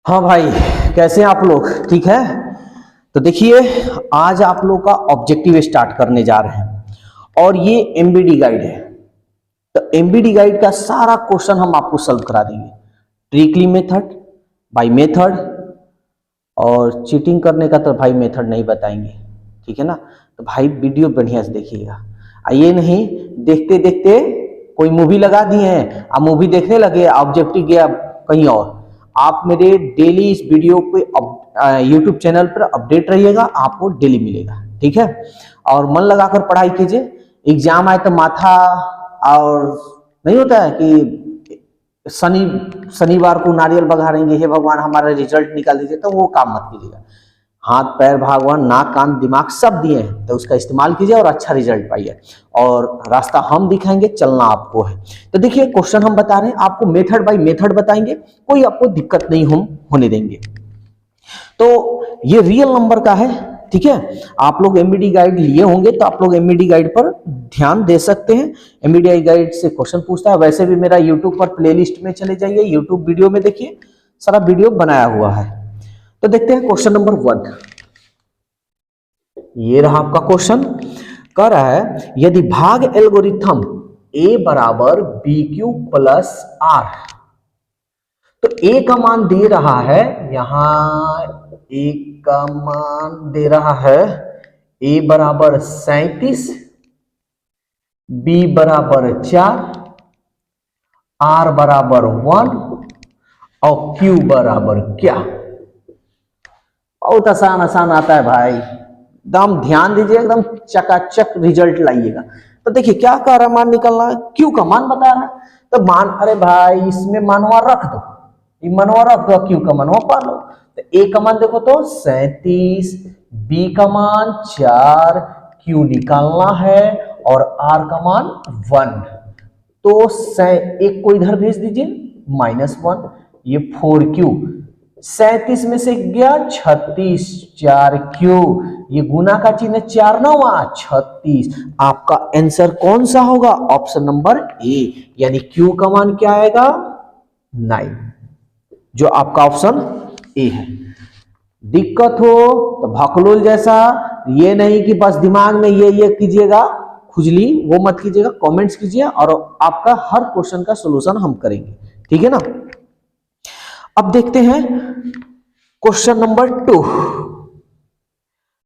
हाँ भाई, कैसे हैं आप लोग? ठीक है। तो देखिए, आज आप लोग का ऑब्जेक्टिव स्टार्ट करने जा रहे हैं और ये एमबीडी गाइड है। तो एमबीडी गाइड का सारा क्वेश्चन हम आपको सॉल्व करा देंगे, ट्रिकली मेथड, बाय मेथड, और चीटिंग करने का तो भाई मेथड नहीं बताएंगे, ठीक है ना। तो भाई वीडियो बढ़िया से देखिएगा। ये नहीं देखते देखते कोई मूवी लगा दिए हैं, आप मूवी देखने लगे, ऑब्जेक्टिव गया कहीं और। आप मेरे डेली इस वीडियो पे यूट्यूब चैनल पर अपडेट रहिएगा, आपको डेली मिलेगा, ठीक है। और मन लगाकर पढ़ाई कीजिए। एग्जाम आए तो माथा, और नहीं होता है कि शनिवार को नारियल बघारेंगे, हे भगवान हमारा रिजल्ट निकाल दीजिए, तो वो काम मत कीजिएगा। हाथ पैर भगवान नाक कान दिमाग सब दिए हैं, तो उसका इस्तेमाल कीजिए और अच्छा रिजल्ट पाइए। और रास्ता हम दिखाएंगे, चलना आपको है। तो देखिए, क्वेश्चन हम बता रहे हैं, आपको मेथड बाय मेथड बताएंगे, कोई आपको दिक्कत नहीं हम होने देंगे। तो ये रियल नंबर का है, ठीक है। आप लोग एमबीडी गाइड लिए होंगे तो आप लोग एमबीडी गाइड पर ध्यान दे सकते हैं। एमबीडी गाइड से क्वेश्चन पूछता है। वैसे भी मेरा यूट्यूब पर प्लेलिस्ट में चले जाइए, यूट्यूब वीडियो में देखिए, सारा वीडियो बनाया हुआ है। तो देखते हैं क्वेश्चन नंबर 1। ये रहा आपका क्वेश्चन। कह रहा है, यदि भाग एल्गोरिथम a बराबर बी क्यू प्लस आर, तो a का मान दे रहा है, यहां a का मान दे रहा है a बराबर 37, b बराबर 4, r बराबर 1 और q बराबर क्या। बहुत आसान आसान आता है भाई, एकदम ध्यान दीजिए, एकदम चकाचक रिजल्ट लाइएगा। तो देखिए क्या कह रहा, मान निकलना है, क्यू का मान बता रहा है। तो मान, अरे भाई इसमें मनवा रख दो, ये मनवा रख दो, क्यू का मनवा पा लो। तो ए का मान देखो तो 37, बी का मान 4, क्यू निकालना है, और आर का मान 1। तो एक को इधर भेज दीजिए, -1, ये 4Q। 37 में से गया 36, 4Q, ये गुना का चिन्ह 4 ना हुआ, 36। आपका आंसर कौन सा होगा? ऑप्शन नंबर ए, यानी Q का मान क्या आएगा? 9, जो आपका ऑप्शन ए है। दिक्कत हो तो भकलोल जैसा, ये नहीं कि बस दिमाग में ये कीजिएगा, खुजली वो मत कीजिएगा, कमेंट्स कीजिए और आपका हर क्वेश्चन का सॉल्यूशन हम करेंगे, ठीक है ना। अब देखते हैं क्वेश्चन नंबर 2।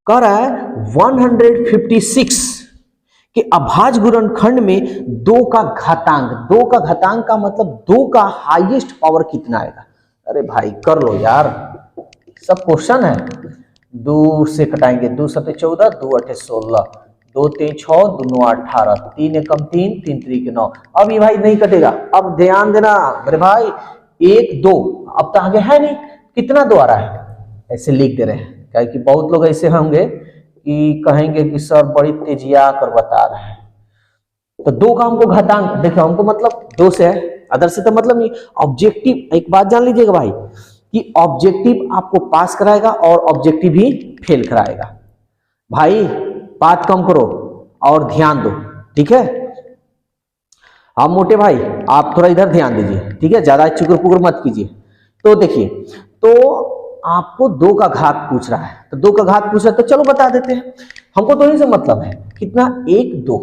कह रहा है 156 के अभाज्य गुणनखंड में 2 का घातांक, 2 का घातांक का मतलब 2 का हाईएस्ट पावर कितना आएगा। अरे भाई कर लो यार, सब क्वेश्चन है। 2 से कटाएंगे, 2 7 14, 2 8 16, 2 3 6, 2 9 18, 3 एकम 3, 3 3 9। अब ये भाई नहीं कटेगा, अब ध्यान देना मेरे भाई। 1 2, अब तो आगे है नहीं, कितना 2 आ रहा है, ऐसे लिख दे रहे हैं। क्या कि बहुत लोग ऐसे होंगे कि कहेंगे कि सर बड़ी तेजिया कर बता रहे हैं। तो 2 का हमको घातांक देखो, हमको मतलब 2 से है, अदर से तो मतलब नहीं। ऑब्जेक्टिव एक बात जान लीजिएगा भाई, कि ऑब्जेक्टिव आपको पास कराएगा और ऑब्जेक्टिव ही फेल कराएगा। भाई बात कम करो और ध्यान दो, ठीक है। आप मोटे भाई आप थोड़ा इधर ध्यान दीजिए, ठीक है, ज्यादा चुकर पुकर मत कीजिए। तो देखिए, तो आपको 2 का घात पूछ रहा है, तो 2 का घात पूछ रहा है, तो चलो बता देते हैं। हमको तो इनसे मतलब है कितना, 1 2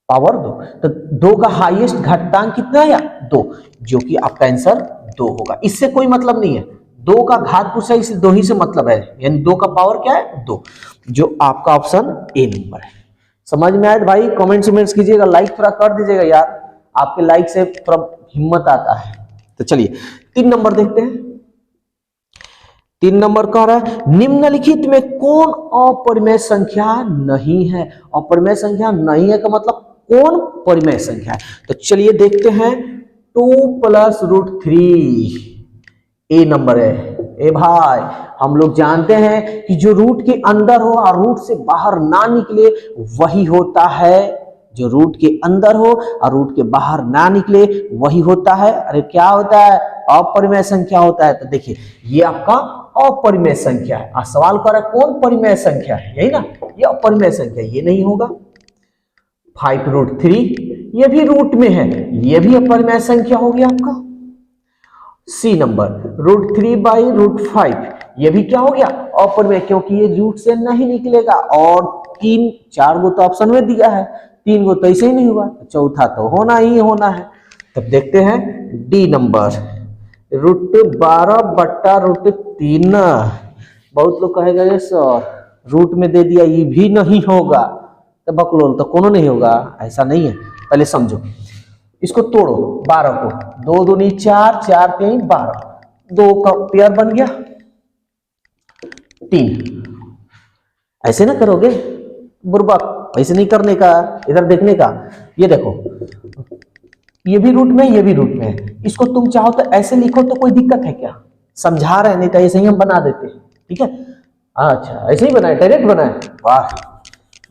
पावर 2। तो 2 का हाईएस्ट घातांक कितना है, 2, जो कि आपका आंसर 2 होगा। इससे कोई मतलब नहीं है, 2 का घात पूछा, इससे 2 ही से मतलब है, यानी 2 का पावर क्या है, 2, जो आपका ऑप्शन ए नंबर है। समझ में आया भाई? कमेंट्स कीजिएगा, लाइक थोड़ा कर दीजिएगा यार, आपके लाइक से थोड़ा हिम्मत आता है। तो चलिए 3 नंबर देखते हैं। 3 नंबर कह रहा है, निम्नलिखित में कौन अपरिमेय संख्या नहीं है। अपरिमेय संख्या नहीं है का मतलब कौन परिमेय संख्या है। तो चलिए देखते हैं, 2 + √3 ए नंबर है। ए भाई हम लोग जानते हैं कि जो रूट के अंदर हो और रूट से बाहर ना निकले वही होता है, जो रूट के अंदर हो और रूट के बाहर ना निकले वही होता है। अरे क्या होता है? अपरिमेय संख्या होता है। तो देखिए ये आपका अपरिमेय संख्या है। सवाल कर रहा है कौन परिमेय संख्या है, यही ना, ये अपरिमेय संख्या, ये नहीं होगा। 5√3 ये भी रूट में है, ये भी अपरिमेय संख्या होगी आपका। सी नंबर √3/√5, ये भी क्या हो गया अपरिमेय, क्योंकि ये रूट से नहीं निकलेगा और 4 गो तो ऑप्शन में दिया है, 3 गो तो ऐसे ही नहीं हुआ, तो चौथा तो होना ही होना है। तब देखते हैं डी नंबर √12/√3। बहुत लोग कहेगा ये सर रूट में दे दिया ये भी नहीं होगा, तो बकलोल तो कोनो नहीं होगा, ऐसा नहीं है। पहले समझो, इसको तोड़ो 12 को, 2 दूनी 4, 4 3 12, 2 का पेयर बन गया 3। ऐसे ना करोगे बुर्बक, ऐसे नहीं करने का, इधर देखने का। ये देखो ये भी रूट में, ये भी रूट में है, इसको तुम चाहो तो ऐसे लिखो तो कोई दिक्कत है क्या? समझा रहे हैं, नहीं तो ऐसे ही हम बना देते हैं, ठीक है। अच्छा ऐसे ही बनाए, डायरेक्ट बनाए, वाह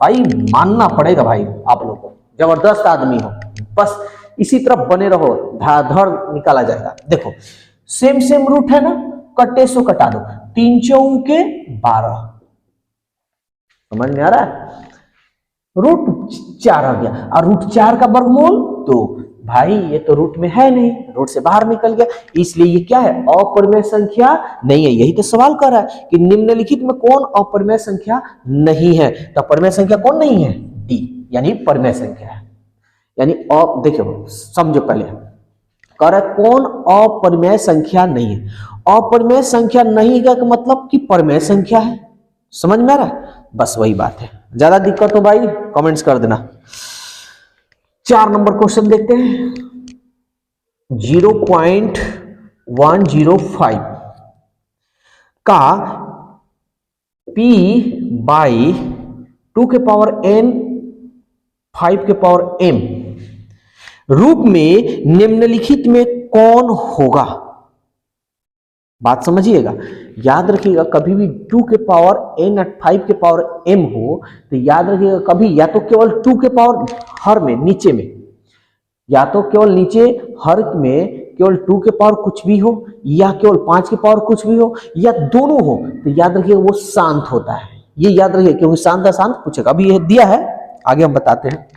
भाई मानना पड़ेगा भाई, आप लोग को जबरदस्त आदमी हो, बस इसी तरफ बने रहो, धाधड़ निकाला जाएगा। देखो सेम सेम रूट है ना, कटे सो कटा दो, 3 चौके 12, समझ में आ रहा है? √4 आ गया, और √4 का वर्गमूल तो भाई ये तो रूट में है नहीं, रूट से बाहर निकल गया, इसलिए ये क्या है अपरिमेय संख्या नहीं है। यही तो सवाल कर रहा है कि निम्नलिखित में कौन अपरिमेय संख्या नहीं है, तो अपरिमेय संख्या कौन नहीं है? डी, यानी परिमेय संख्या है। यानी देखो समझो, पहले कह रहा है कौन अपरिमेय संख्या नहीं है। अपरिमेय संख्या नहीं का मतलब कि परिमेय संख्या है, समझ में आ रहा है? बस वही बात है। ज्यादा दिक्कत हो भाई कमेंट्स कर देना। 4 नंबर क्वेश्चन देखते हैं। 0.105 का p/2n 5m रूप में निम्नलिखित में कौन होगा? बात समझिएगा, याद रखिएगा कभी भी 2n और 5m हो तो याद रखिएगा कभी या तो केवल 2 हर में नीचे में, या तो केवल नीचे हर में केवल 2 कुछ भी हो, या केवल 5 कुछ भी हो, या दोनों हो, तो याद रखिएगा वो शांत होता है। ये याद रखिए, क्योंकि शांत अशांत पूछेगा। अभी ये दिया है, आगे हम बताते हैं।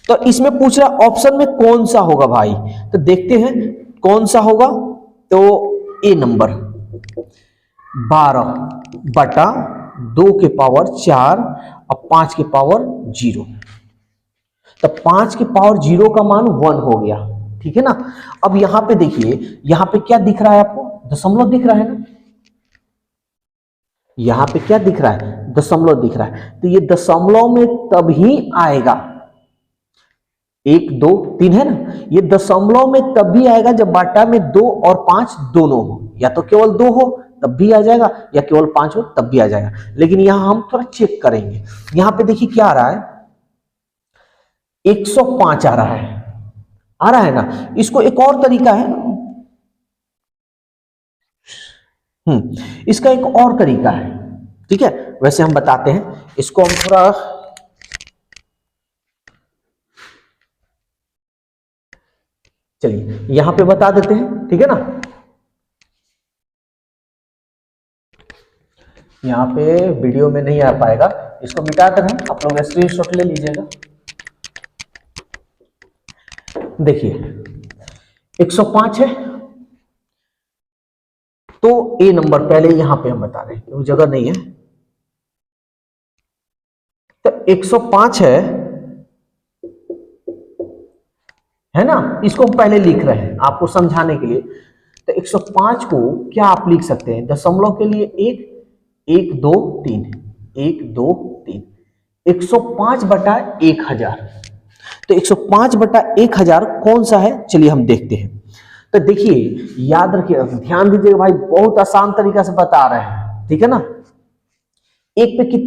तो इसमें पूछ रहा ऑप्शन में कौन सा होगा भाई, तो देखते हैं कौन सा होगा। तो ए नंबर 12/2 और 5 0, तो 5 0 का मान 1 हो गया, ठीक है ना। अब यहां पे देखिए, यहां पे क्या दिख रहा है आपको? दशमलव दिख रहा है ना, यहां पे क्या दिख रहा है? दशमलव दिख रहा है, तो ये दशमलव में तभी आएगा, 1 2 3 है ना, ये दशमलव में तब भी आएगा जब बाटा में 2 और 5 दोनों हो, या तो केवल 2 हो तब भी आ जाएगा, या केवल 5 हो तब भी आ जाएगा। लेकिन यहां हम थोड़ा चेक करेंगे। यहां पे देखिए क्या आ रहा है, 105 आ रहा है ना। इसको एक और तरीका है, इसका एक और तरीका है, ठीक है, वैसे हम बताते हैं। इसको हम थोड़ा चलिए यहां पे बता देते हैं, ठीक है ना। यहां पे वीडियो में नहीं आ पाएगा, इसको मिटा कर हम आप लोग स्क्रीनशॉट ले लीजिएगा। देखिए 105 है, तो ए नंबर पहले यहां पे हम बता रहे हैं क्योंकि जगह नहीं है। तो 105 है ना, इसको हम पहले लिख रहे हैं आपको समझाने के लिए। तो 105 को क्या आप लिख सकते हैं? दशमलव के लिए 1 1 2 3 1 2 3 105/1000। तो 105/1000 कौन सा है, चलिए हम देखते हैं। तो देखिए याद रखिए, ध्यान दीजिएगा भाई, बहुत आसान तरीका से बता रहे हैं, ठीक है ना। एक पे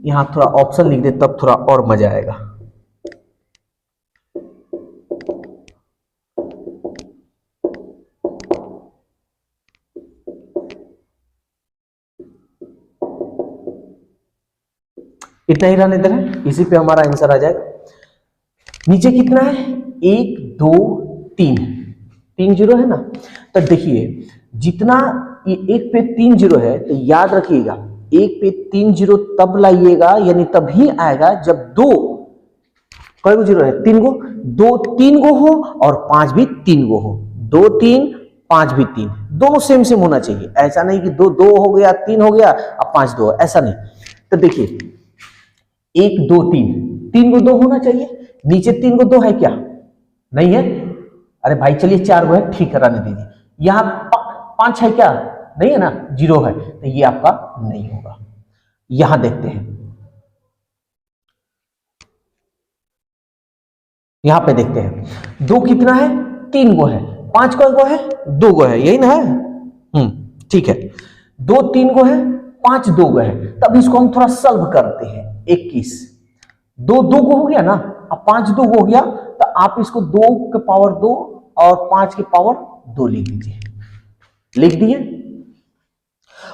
यहां थोड़ा ऑप्शन लिख दे तब थोड़ा और मजा आएगा। इतना ही रहने देना, इसी पे हमारा आंसर आ जाएगा। नीचे कितना है? 1 2 3 3 0 है ना। तो देखिए जितना ये 1 पे 3 0 है, तो याद रखिएगा 1 पे 3 0 तब लाइएगा, यानी तभी आएगा जब 2 कई गो 0 है? 3 गो, 2 3 गो हो और 5 भी 3 गो हो। 2 3 5 भी 3, दोनों सेम सेम होना चाहिए। ऐसा नहीं कि 2 2 हो गया, 3 हो गया, अब 5 2, ऐसा नहीं। तो देखिए 1 2 3, 3 को 2 होना चाहिए, नीचे 3 को 2 है क्या? नहीं है। अरे भाई चलिए 4 को है, ठीक है, रहने दीजिए। यहां 5 है क्या? नहीं है ना, 0 है, तो ये आपका नहीं होगा। यहां देखते हैं, यहां पे देखते हैं 2 कितना है? 3 गो है। 5 को है? 2 गो है, यही ना है? ठीक है। 2 3 गो है, 5 2 गो है। तब इसको हम थोड़ा सॉल्व करते हैं। 21 2 2 गो हो गया ना, अब 5 2 गो हो गया, तो आप इसको 2 के पावर 2 और 5 के पावर 2 लिख दीजिए। लिख दिए।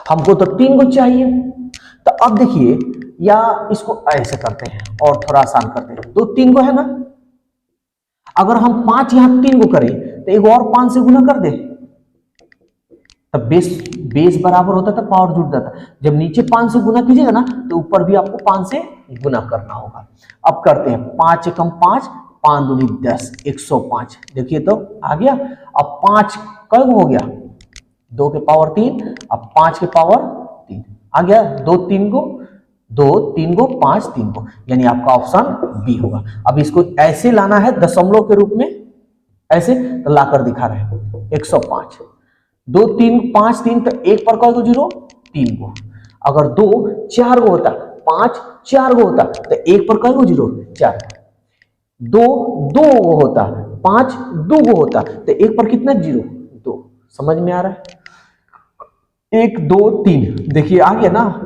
हमको तो 3 गो चाहिए, तो अब देखिए, या इसको ऐसे करते हैं और थोड़ा आसान करते हैं। 2 3 गो है ना, अगर हम 5 यहां 3 को करें तो एक और 5 से गुना कर दे, तब बेस बेस बराबर होता था, पावर जुड़ जाता। जब नीचे 5 से गुना कीजिएगा ना, तो ऊपर भी आपको 5 से गुना करना होगा। अब करते हैं 5 एकम 5, 5 दूनी 10, 105। देखिए तो आ गया। अब 5 कब हो गया? 2 के पावर 3, अब 5 के पावर 3 आ गया। 2 3 को 2 3 को 5 3 को, यानी आपका ऑप्शन बी होगा। अब इसको ऐसे लाना है दशमलव के रूप में, ऐसे तो लाकर दिखा रहे हैं 105। 2 3 5 3, तो एक पर कौन को 0? 3 को। अगर 2 4 को होता, 5 4 को होता, तो एक पर कौन को 0? 4। 2 2 को होता, 5 2 को होता, तो एक पर कितना 0? 2। समझ में आ रहा है? 1 2 3, देखिए आ गया ना?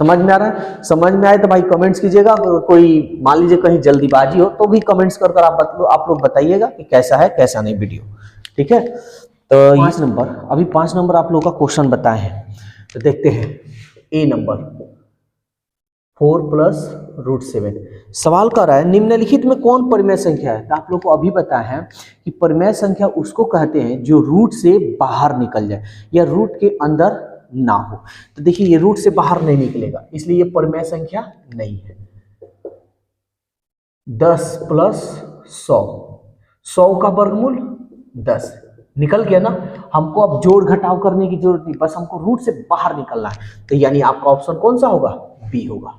समझ में आ रहा है? समझ में आए तो भाई कमेंट्स कीजिएगा। अगर कोई मान लीजिए कहीं जल्दीबाजी हो तो भी कमेंट्स कर आप लोग बताइएगा कि कैसा है कैसा नहीं वीडियो। ठीक है, तो 5 नंबर, अभी 5 नंबर आप लोगों का क्वेश्चन बताए हैं, तो देखते हैं। ए नंबर 4 प्लस रूट 7। सवाल कर रहा है निम्नलिखित में कौन परिमेय संख्या है? तो आप लोग को अभी पता है कि परिमेय संख्या उसको कहते हैं जो रूट से बाहर निकल जाए या रूट के अंदर ना हो। तो देखिए ये रूट से बाहर नहीं निकलेगा, इसलिए ये परिमेय संख्या नहीं है। 10 प्लस 100, 100 का वर्गमूल 10 निकल गया ना। हमको अब जोड़ घटाव करने की जरूरत नहीं, बस हमको रूट से बाहर निकलना है। तो यानी आपका ऑप्शन कौन सा होगा? बी होगा,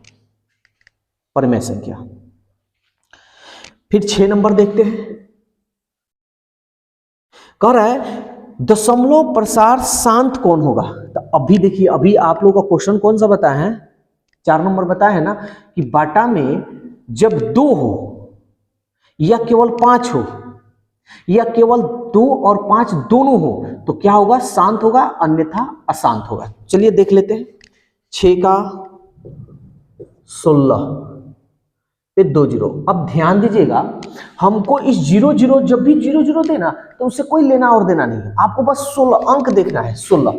परिमेय संख्या। फिर 6 नंबर देखते हैं। कह रहा है दशमलव प्रसार शांत कौन होगा? तो अभी देखिए, अभी आप लोगों का क्वेश्चन कौन सा बताया है? 4 नंबर बताया है ना कि बाटा में जब 2 हो या केवल 5 हो या केवल 2 और 5 दोनों हो तो क्या होगा? शांत होगा, अन्यथा अशांत होगा। चलिए देख लेते हैं। 6 का 16 पे 2 0। अब ध्यान दीजिएगा, हमको इस 0 0, जब भी 0 0 देना तो उससे कोई लेना और देना नहीं है, आपको बस 16 अंक देखना है। 16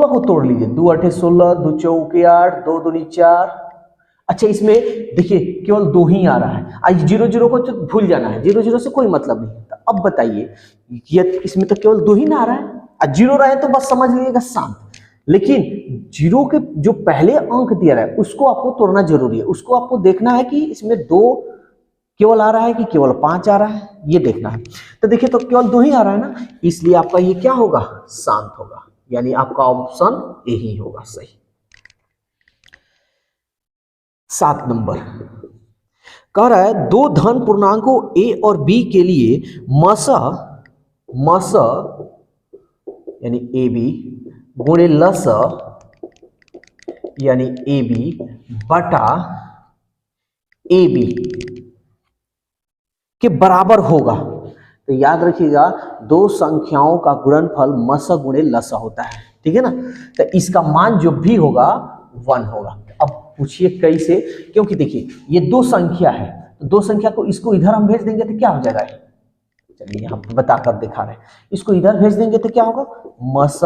को तोड़ लीजिए। 2 8 16, 2 चौके 8, 2 दूनी 4। अच्छा, इसमें देखिए केवल 2 ही आ रहा है। आज 0 0 को तो भूल जाना है, 0 0 से कोई मतलब नहीं। तो अब बताइए, ये इसमें तो केवल 2 ही ना आ रहा है, और 0 रहे तो बस समझ लीजिएगा शांत। लेकिन 0 के जो पहले अंक दिया रहा है उसको आपको तोड़ना जरूरी है। उसको आपको देखना है कि इसमें 2 केवल आ रहा है कि केवल 5 आ रहा है, ये देखना है। तो देखिए तो केवल 2 ही आ रहा है ना, इसलिए आपका ये क्या होगा? शांत होगा, यानी आपका ऑप्शन यही होगा सही। 7 नंबर कह रहा है दो धन पूर्णांकों a और b के लिए मस यानी ए बी गुणे लस यानी ए बी बटा ए बी के बराबर होगा। तो याद रखिएगा, दो संख्याओं का गुणनफल मस गुणे लस होता है। ठीक है ना? तो इसका मान जो भी होगा 1 होगा। अब पूछिए कैसे? क्योंकि देखिए ये दो संख्या है, तो दो संख्या को इसको इधर हम भेज देंगे तो क्या हो जाएगा? चलिए हम बताकर दिखा रहे हैं। इसको इधर भेज देंगे तो क्या होगा? मस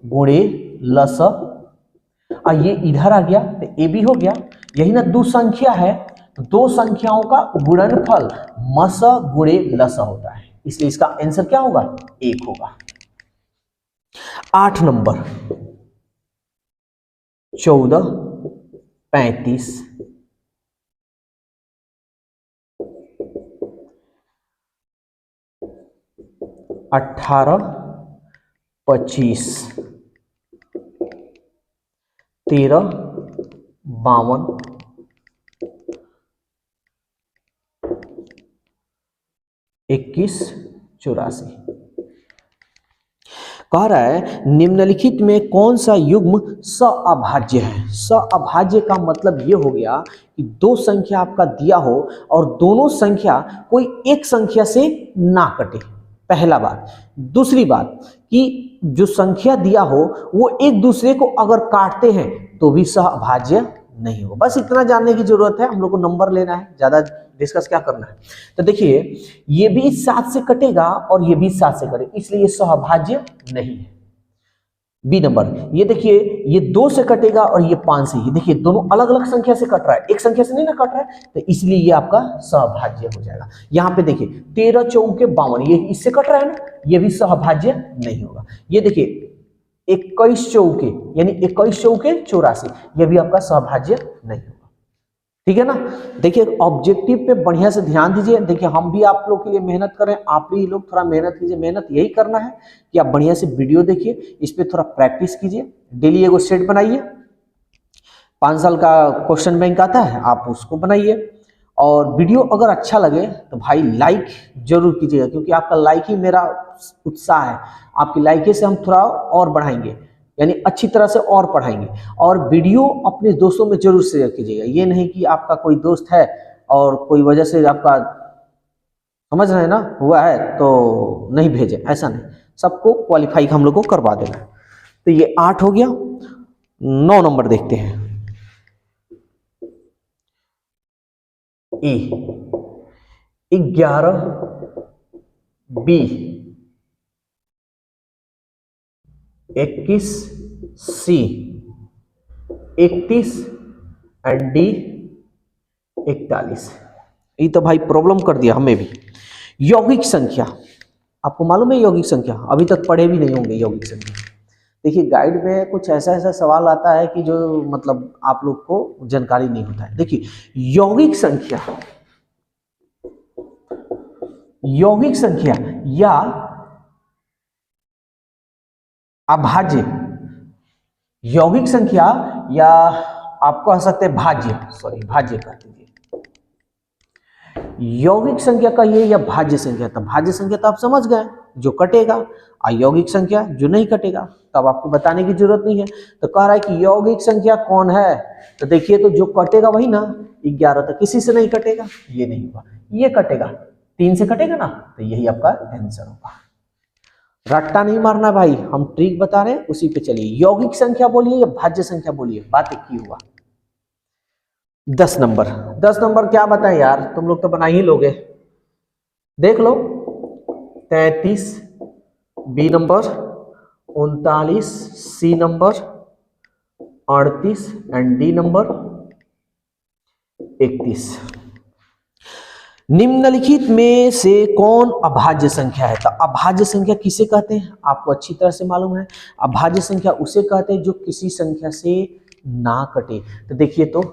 गुणे लस, और ये इधर आ गया तो ए बी हो गया। यही ना दो संख्या है, तो दो संख्याओं का गुणनफल मस गुणे लस होता है, इसलिए इसका आंसर क्या होगा? 1 होगा। 8 नंबर 14 35 14 18, 25, 13, 52, 21, 84। कह रहा है निम्नलिखित में कौन सा युग्म सअभाज्य है। सअभाज्य का मतलब ये हो गया कि दो संख्या आपका दिया हो और दोनों संख्या कोई एक संख्या से ना कटे, पहला बात। दूसरी बात कि जो संख्या दिया हो वो एक दूसरे को अगर काटते हैं तो भी सअभाज्य नहीं हो। बस इतना जानने की जरूरत है, हम लोग को नंबर लेना है, ज्यादा डिस्कस क्या करना है। तो देखिए ये भी 7 से कटेगा और ये भी 7 से कटेगा, इसलिए ये सअभाज्य नहीं है। बी नंबर, ये देखिए ये 2 से कटेगा और ये 5 से, ये देखिए दोनों अलग अलग संख्या से कट रहा है, एक संख्या से नहीं ना कट रहा है, तो इसलिए ये आपका सअभाज्य हो जाएगा। यहाँ पे देखिए 13 चौके 52, ये इससे कट रहा है ना, ये भी सअभाज्य नहीं होगा। ये देखिए 21 चौके यानी 21 चौके 84, ये भी आपका सअभाज्य नहीं होगा। ठीक है ना। देखिए ऑब्जेक्टिव पे बढ़िया से ध्यान दीजिए। देखिए हम भी आप लोग के लिए मेहनत कर रहे हैं, आप भी लोग थोड़ा मेहनत कीजिए। मेहनत यही करना है कि आप बढ़िया से वीडियो देखिए, इस पे थोड़ा प्रैक्टिस कीजिए, डेली एगो सेट बनाइए। 5 साल का क्वेश्चन बैंक आता है, आप उसको बनाइए। और वीडियो अगर अच्छा लगे तो भाई लाइक जरूर कीजिएगा, क्योंकि आपका लाइक ही मेरा उत्साह है। आपकी लाइक से हम थोड़ा और बढ़ाएंगे, यानी अच्छी तरह से और पढ़ाएंगे। और वीडियो अपने दोस्तों में जरूर शेयर कीजिएगा। ये नहीं कि आपका कोई दोस्त है और कोई वजह से आपका, समझ रहे हैं ना, हुआ है तो नहीं भेजे, ऐसा नहीं। सबको क्वालिफाई हम लोग को करवा देना है। तो ये 8 हो गया। 9 नंबर देखते हैं। ए 11, बी 21, सी 31 एंड डी 41। ये तो भाई प्रॉब्लम कर दिया हमें भी। यौगिक संख्या, आपको मालूम है यौगिक संख्या, अभी तक पढ़े भी नहीं होंगे यौगिक संख्या। देखिए गाइड में कुछ ऐसा ऐसा सवाल आता है कि जो मतलब आप लोग को जानकारी नहीं होता है। देखिए यौगिक संख्या, यौगिक संख्या या अभाज्य, यौगिक संख्या या आप कह सकते हैं भाज्य, सॉरी भाज्य कह दीजिए। यौगिक संख्या कहिए या भाज्य संख्या, तो भाज्य संख्या तो आप समझ गए जो कटेगा, और यौगिक संख्या जो नहीं कटेगा, तब आपको बताने की जरूरत नहीं है। तो कह रहा है कि यौगिक संख्या कौन है, तो देखिए तो जो कटेगा वही ना 11, तो किसी से नहीं कटेगा, ये नहीं होगा, ये कटेगा 3 से कटेगा ना, तो यही आपका आंसर होगा। रट्टा नहीं मारना भाई, हम ट्रिक बता रहे हैं उसी पे चलिए। यौगिक संख्या बोलिए या भाज्य संख्या बोलिए, बात एक ही हुआ। 10 नंबर, 10 नंबर क्या बताएं यार, तुम लोग तो बना ही लोगे। देख लो 33 B number, 39 C number, 38 and D number 31। निम्नलिखित में से कौन अभाज्य संख्या है। तो अभाज्य संख्या किसे कहते हैं आपको अच्छी तरह से मालूम है। अभाज्य संख्या उसे कहते हैं जो किसी संख्या से ना कटे। तो देखिए तो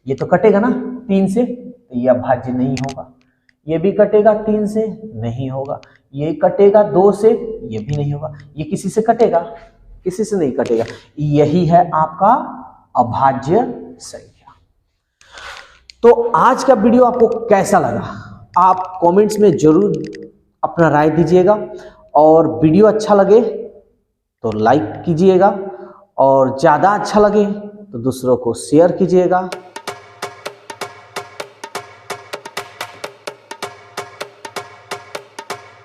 ये तो कटेगा ना 3 से, तो ये अभाज्य नहीं होगा। ये भी कटेगा 3 से, नहीं होगा। ये कटेगा 2 से, ये भी नहीं होगा। ये किसी से कटेगा, किसी से नहीं कटेगा। यही है आपका अभाज्य संख्या। तो आज का वीडियो आपको कैसा लगा, आप कमेंट्स में जरूर अपना राय दीजिएगा। और वीडियो अच्छा लगे तो लाइक कीजिएगा, और ज़्यादा अच्छा लगे तो दूसरों को शेयर कीजिएगा।